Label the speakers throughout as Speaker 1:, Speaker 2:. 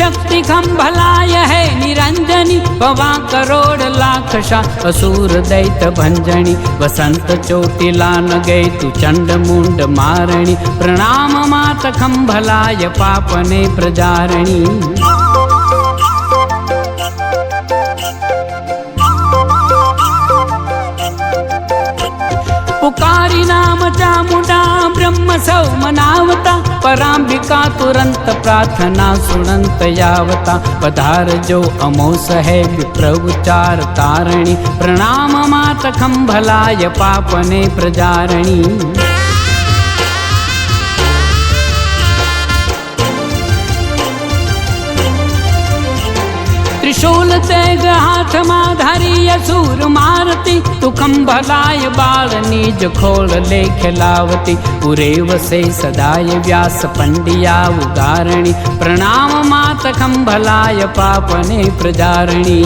Speaker 1: शक्ति खंभलाय है निरंजनी, पवा करोड़ लाख शा असुर दैत भंजनी। वसंत चोटिला न गई तू चंड मुंड मारणी, प्रणाम मात खंभलाय पापने प्रजारणी। पुकारी नाम चामुंडा ब्रह्म सौ मनावता, परांबिका तुरंत प्रार्थना सुनंत यावता। पधार जो अमोस है विप्र उचार तारणी, प्रणाम मात खंभलाय पापने प्रजारणी। त्रिशूल तेग हाथ मा धारी असुर मारती, तू खंभलाय बाल नीज खोल ले खिलावती। पूरे वसे सदाय व्यास पंडिया उगारणी, प्रणाम मात खंभलाय पापने प्रजारणी।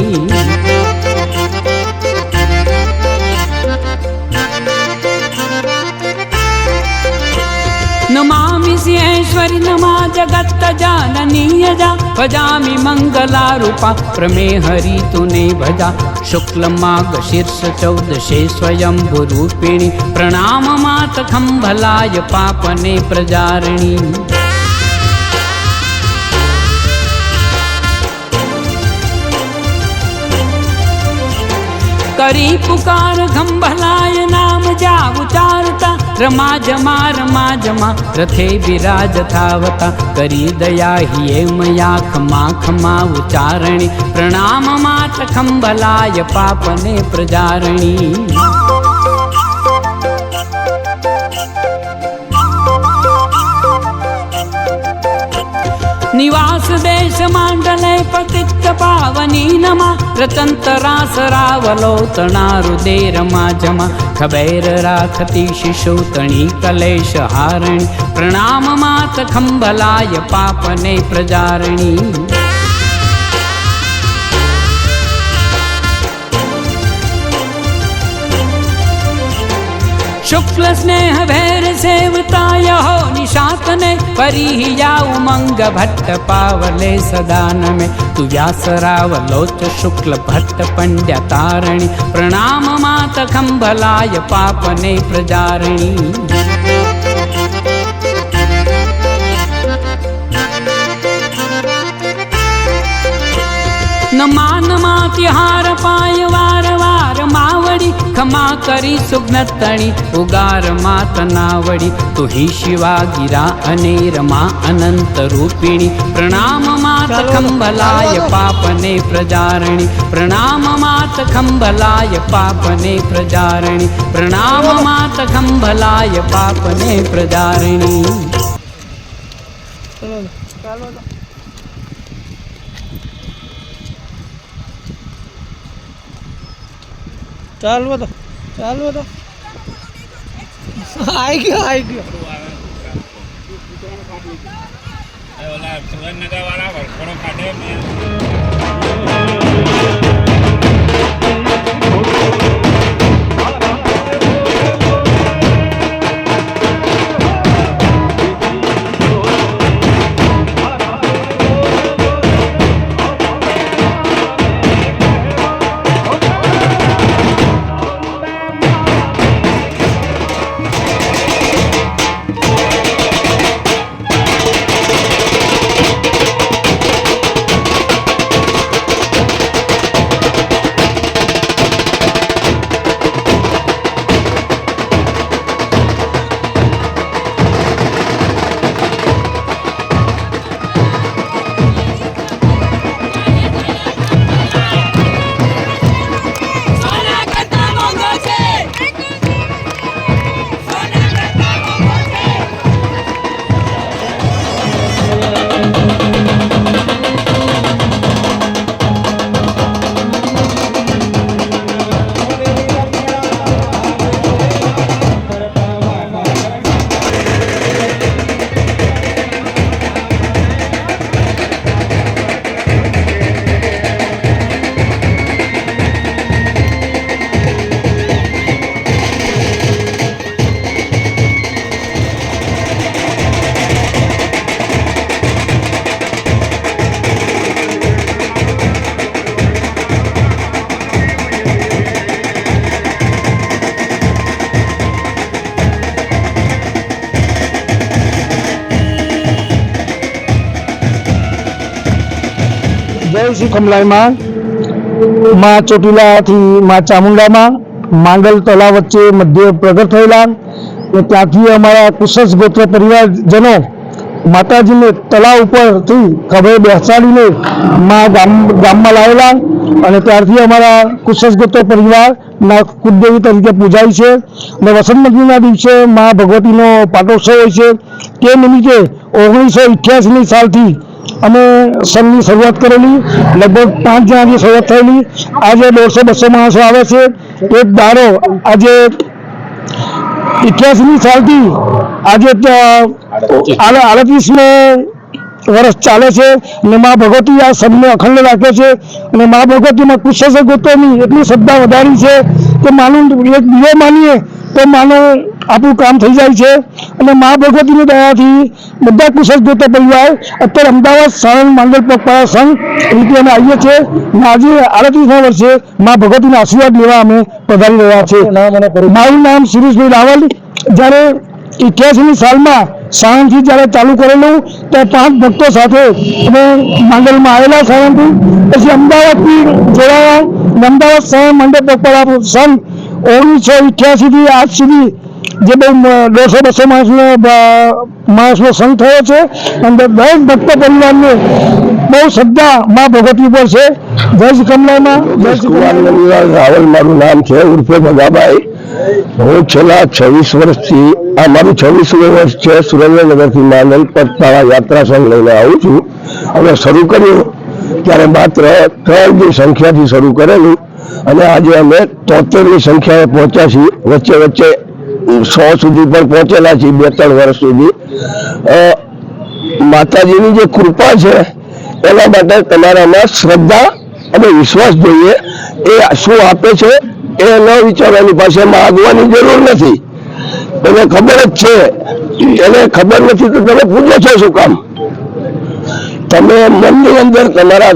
Speaker 1: नमामि सिंहेश्वरी नमा जगत जाननीय जा, भजामि मंगला रूपा प्रमेहरि तूने भजा। शुक्ल माघ शीर्ष चौदशे स्वयंभू रूपिणी, प्रणाम मात खंभलाय पापने प्रजारणी। करी पुकार खंभलाय नाम जा उचारता, रमा जमा रथे विराज थावता। करी दया हिये मया खमा खमा उचारणी, प्रणाम मात खंभलाय पापने प्रजारणी। निवास देश मांडले पतित पावनी नमा, रतंतरा सरावलोतना हृदय रमा जमा। खबैर राखती शिशुतणी कलेश हारणी, प्रणाम मात खंभलाय पापने प्रजारणी। शुक्ल स्नेह भैर सेवताय हो निशातने, परिहिया उमंग भट्ट पावले सदान में। तु व्यास रावलोच शुक्ल भट्ट पंड्या तारणी, प्रणाम मात खंभलाय पापने प्रजारणी। नमा नमा तिहार पाय वार वार मावड़ी, खमा करी सुग्नतणी उगार मात नावड़ी। तु ही शिवा गिरा अने रमा अनंत रूपिणी, प्रणाम मात खंभलाय पापने प्रजारणी। प्रणाम मात खंभलाय पापने प्रजारणी, प्रणाम मात खंभलाय पापने प्रजारणी।
Speaker 2: ચાલવો તો આવી ગયો
Speaker 3: ઓલા સુરેન્દ્રનગર વાળા વરખોડો કાઢે
Speaker 2: જય શ્રી કમલાઈમાં માં ચોટીલાથી માં ચામુંડામાં માંગલ તળાવ વચ્ચે મધ્ય પ્રગટ થયેલા અને ત્યાંથી અમારા કુશસ ગોત્ર પરિવારજનો માતાજીને તળાવ ઉપરથી ખભે બેસાડીને ગામમાં લાવેલા અને ત્યારથી અમારા કુશસ ગોત્ર પરિવારના કુળદેવી તરીકે પૂજાય છે અને વસંત પંચમીના દિવસે મા ભગવતીનો પાટોત્સવ હોય છે. તે નિમિત્તે 1988ની સાલથી અમે સંઘની શરૂઆત કરેલી. લગભગ 5 જણાની શરૂઆત થયેલી. આજે 150-200 માણસો આવે છે. એક દારો આજે 88ની સાલથી આજે 38મો વર્ષ ચાલે છે અને મા ભગવતી આ સંઘને અખંડ રાખે છે અને મા ભગવતીમાં કુશસ ગોત્રોની એટલી શ્રદ્ધા વધારી છે કે માનું એક દીવો માનીએ તો માનું આપણું કામ થઈ જાય છે અને મા ભગવતીની દયાથી બધા કુશસ ગોત્ર પરિવાર અત્યારે અમદાવાદ સાણંદ માંડલ પગપાળા સંઘ રીતે અમે આવીએ છીએ અને આજે 38મા વર્ષે મા ભગવતીના આશીર્વાદ લેવા અમે પધારી રહ્યા છીએ. મારું નામ સુરેશભાઈ રાવલ. જ્યારે 88ની સાલમાં સાણંદથી જ્યારે ચાલુ કરેલું ત્યારે 5 ભક્તો સાથે અમે માંડલમાં આવેલા સાણંદથી. પછી અમદાવાદથી જોડાયા. અમદાવાદ સાણંદ મંડળ પગપાળા સંઘ 1988થી આજ સુધી જે બહુ 150-200 માણસનો સંઘ થયો છે અને દરેક ભક્ત પરિવારને બહુ શ્રદ્ધા મા ભગવતી પર છે. જય શ્રી કમલાઈમાં. જય શ્રી કમલાઈ.
Speaker 4: રાવલ મારું નામ છે, ઉર્ફે ભગાભાઈ. હું છેલ્લા 26 વર્ષથી આ મારું 26મી વર્ષ છે. સુરેન્દ્રનગરથી માંડલ પગપાળા યાત્રા સંઘ લઈને આવું છું. અમે શરૂ કર્યું ત્યારે માત્ર 3ની સંખ્યાથી શરૂ કરેલું અને આજે અમે 73ની સંખ્યાએ પહોંચ્યા છીએ. વચ્ચે વચ્ચે 100 સુધી પણ પહોંચેલા છીએ 2-3 વર્ષ સુધી. માતાજીની જે કૃપા છે એના માટે તમારામાં શ્રદ્ધા અને વિશ્વાસ જોઈએ. એ શું આપે છે એ ન વિચારવાની, પાસે માગવાની જરૂર નથી. એને ખબર જ છે. એને ખબર નથી તો તમે પૂછો છો શું કામ? તમે મનની અંદર તમારા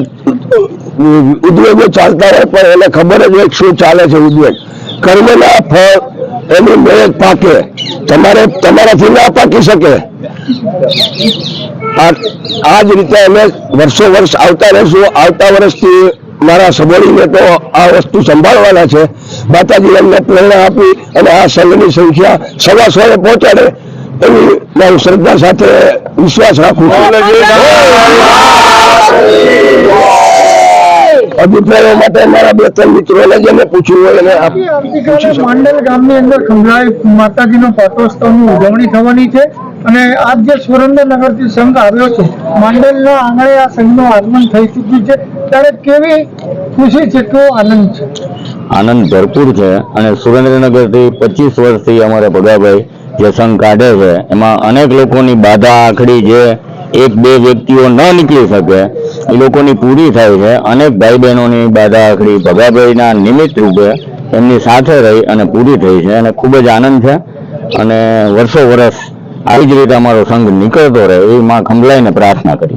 Speaker 4: ઉદ્વેગો ચાલતા હોય પણ એને ખબર જ હોય શું ચાલે છે ઉદ્વેગ. કર્મના ફળ એની મેળ પાકે, તમારાથી ના પાકી શકે. આ જ રીતે અમે વર્ષો વર્ષ આવતા રહીશું. આવતા વર્ષથી મારા સબોડીને તો આ વસ્તુ સંભાળવાના છે. માતાજી એમને પ્રેરણા આપી અને આ સંઘની સંખ્યા 100 પહોંચાડે એવી મારી શ્રદ્ધા સાથે વિશ્વાસ રાખું છું. અભિપ્રાયો માટે મારા 2-3 મિત્રોને જેને પૂછ્યું હોય એને
Speaker 2: આવતીકાલે માંડલ ગામની અંદર ખંભલાઈ માતાજીનો પાટોત્સવની ઉજવણી થવાની છે અને આજ જે સુરેન્દ્રનગરથી સંઘ આવ્યો છે, માંડલના આંગણે આ સંઘનું આગમન થઈ ચૂક્યું છે, ત્યારે કેવી ખુશી છે, કેવો આનંદ છે?
Speaker 5: આનંદ ભરપૂર છે અને સુરેન્દ્રનગરથી 25 વર્ષથી અમારે ભગાભાઈ જે સંઘ કાઢે છે એમાં અનેક લોકોની બાધા આખડી જે 1-2 વ્યક્તિઓ ન નીકળી શકે એ લોકોની પૂરી થાય છે. અનેક ભાઈ બહેનોની બાધા આખડી ભગાભાઈના નિમિત્ત રૂપે એમની સાથે રહી અને પૂરી થઈ છે અને ખૂબ જ આનંદ છે અને વર્ષો વર્ષ આવી જ રીતે અમારો સંઘ નીકળતો રહે એવી માં ખંભલાઈને પ્રાર્થના કરી.